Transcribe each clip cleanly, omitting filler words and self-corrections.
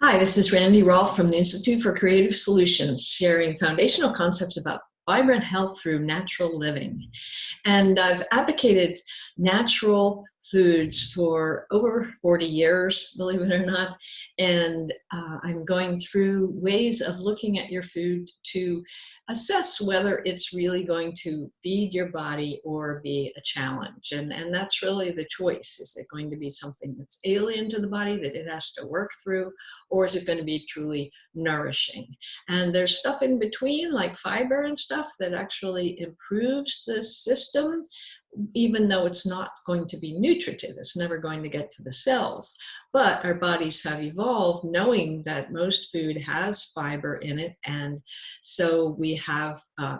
Hi, this is Randy Rolfe from the Institute for Creative Solutions, sharing foundational concepts about vibrant health through natural living. And I've advocated natural foods for over 40 years, believe it or not. And I'm going through ways of looking at your food to assess whether it's really going to feed your body or be a challenge. And that's really the choice. Is it going to be something that's alien to the body that it has to work through, or is it going to be truly nourishing? And there's stuff in between, like fiber and stuff, that actually improves the system, even though it's not going to be nutritive. It's never going to get to the cells. But our bodies have evolved knowing that most food has fiber in it. And so we have a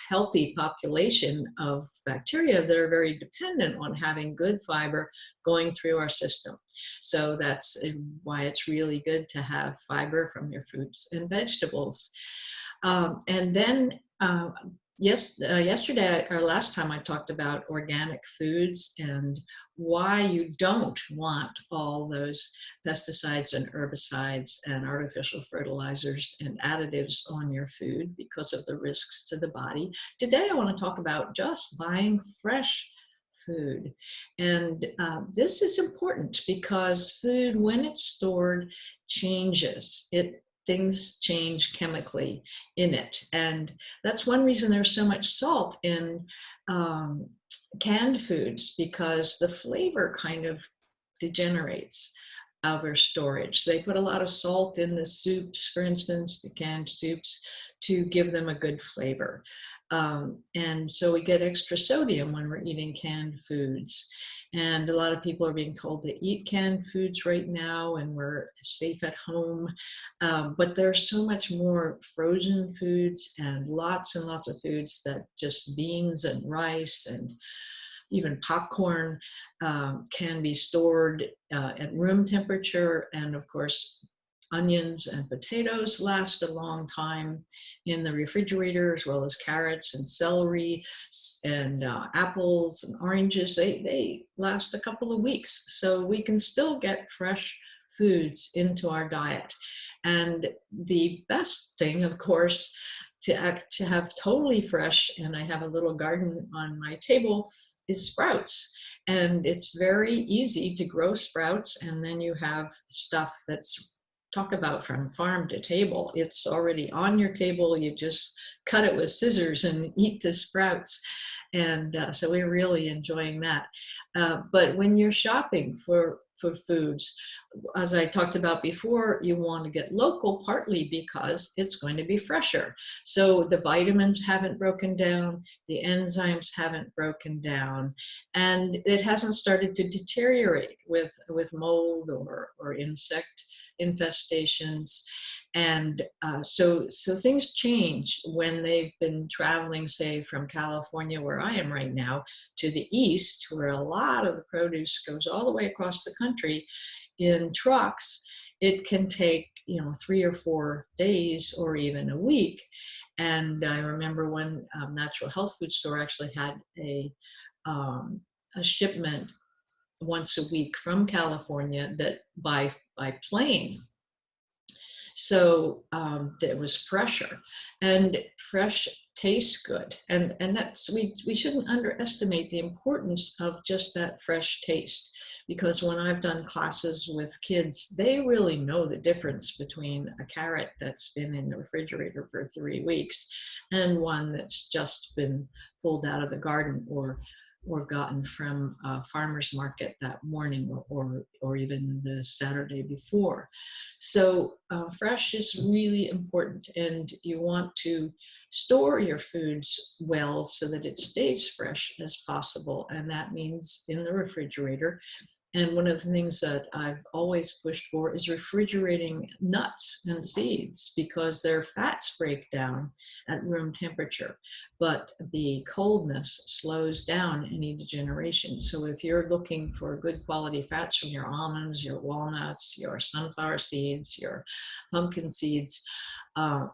healthy population of bacteria that are very dependent on having good fiber going through our system. So that's why it's really good to have fiber from your fruits and vegetables. And then yesterday, or last time, I talked about organic foods and why you don't want all those pesticides and herbicides and artificial fertilizers and additives on your food because of the risks to the body. Today, I want to talk about just buying fresh food. And this is important because food, when it's stored, changes. Things change chemically in it. And that's one reason there's so much salt in canned foods, because the flavor kind of degenerates over storage. They put a lot of salt in the soups, for instance, the canned soups, to give them a good flavor. And so we get extra sodium when we're eating canned foods. And a lot of people are being told to eat canned foods right now, and we're safe at home. But there's so much more frozen foods and lots of foods that just beans and rice and even popcorn can be stored at room temperature. And of course, onions and potatoes last a long time in the refrigerator, as well as carrots and celery and apples and oranges. They last a couple of weeks. So we can still get fresh foods into our diet. And the best thing, of course, to have totally fresh, and I have a little garden on my table, is sprouts. And it's very easy to grow sprouts, and then you have stuff that's, talk about from farm to table. It's already on your table. You just cut it with scissors and eat the sprouts. And so we're really enjoying that. But when you're shopping for foods, as I talked about before, you want to get local, partly because it's going to be fresher. So the vitamins haven't broken down, the enzymes haven't broken down, and it hasn't started to deteriorate with mold or insect infestations. And so things change when they've been traveling, say, from California, where I am right now, to the east, where a lot of the produce goes all the way across the country in trucks. It can take 3 or 4 days or even a week. And I remember one natural health food store actually had a shipment once a week from California that by plane. So it was fresher, and fresh tastes good. And that's, we shouldn't underestimate the importance of just that fresh taste, because when I've done classes with kids, they really know the difference between a carrot that's been in the refrigerator for 3 weeks and one that's just been pulled out of the garden or gotten from a farmer's market that morning or even the Saturday before. So fresh is really important, and you want to store your foods well so that it stays fresh as possible, and that means in the refrigerator. And one of the things that I've always pushed for is refrigerating nuts and seeds, because their fats break down at room temperature, but the coldness slows down any degeneration. So if you're looking for good quality fats from your almonds, your walnuts, your sunflower seeds, your pumpkin seeds,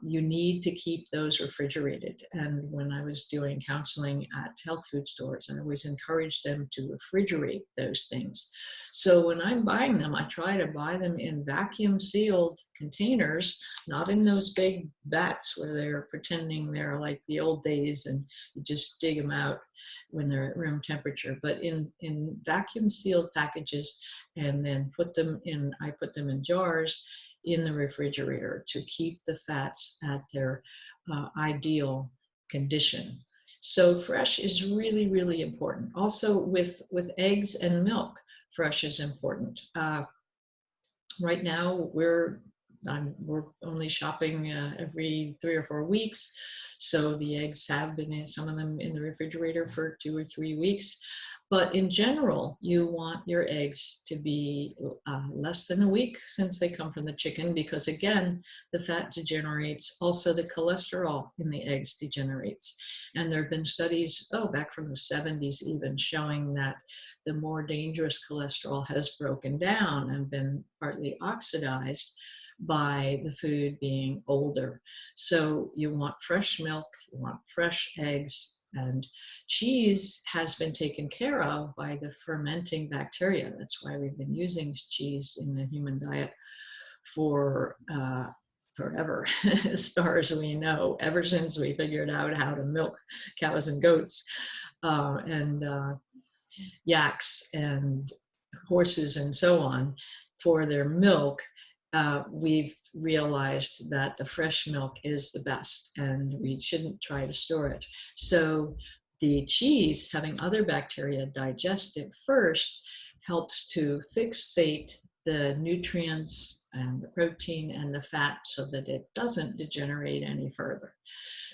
you need to keep those refrigerated. And when I was doing counseling at health food stores, I always encourage them to refrigerate those things. So when I'm buying them, I try to buy them in vacuum sealed containers, not in those big vats where they're pretending they're like the old days and you just dig them out when they're at room temperature, but in vacuum sealed packages, and then I put them in jars in the refrigerator to keep the fats at their ideal condition. So fresh is really, really important. Also with eggs and milk, fresh is important. Right now we're only shopping every 3 or 4 weeks. So the eggs have been in, some of them in the refrigerator for 2 or 3 weeks. But in general, you want your eggs to be less than a week since they come from the chicken, because again, the fat degenerates. Also, the cholesterol in the eggs degenerates. And there have been studies, back from the 70s even, showing that the more dangerous cholesterol has broken down and been partly oxidized by the food being older. So you want fresh milk, you want fresh eggs, and cheese has been taken care of by the fermenting bacteria. That's why we've been using cheese in the human diet for forever, as far as we know, ever since we figured out how to milk cows and goats and yaks and horses and so on for their milk. We've realized that the fresh milk is the best and we shouldn't try to store it. So the cheese, having other bacteria digest it first, helps to fixate the nutrients and the protein and the fat so that it doesn't degenerate any further.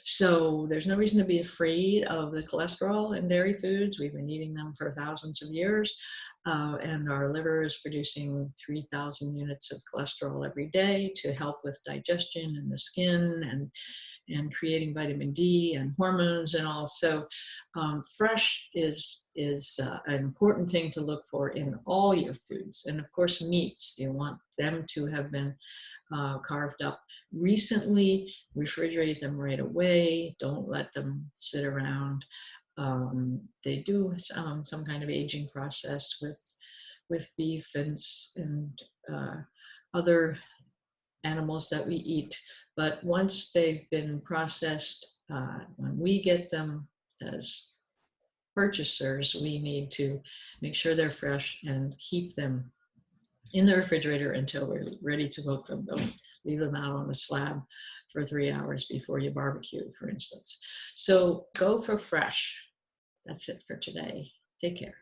So there's no reason to be afraid of the cholesterol in dairy foods. We've been eating them for thousands of years. And our liver is producing 3,000 units of cholesterol every day to help with digestion and the skin and creating vitamin D and hormones and all. So fresh is an important thing to look for in all your foods. And of course, meats, you want them to have been carved up recently, refrigerate them right away, don't let them sit around. They do some kind of aging process with beef and other animals that we eat. But once they've been processed, when we get them as purchasers, we need to make sure they're fresh and keep them in the refrigerator until we're ready to cook them. Don't leave them out on a slab for 3 hours before you barbecue, for instance. So go for fresh. That's it for today. Take care.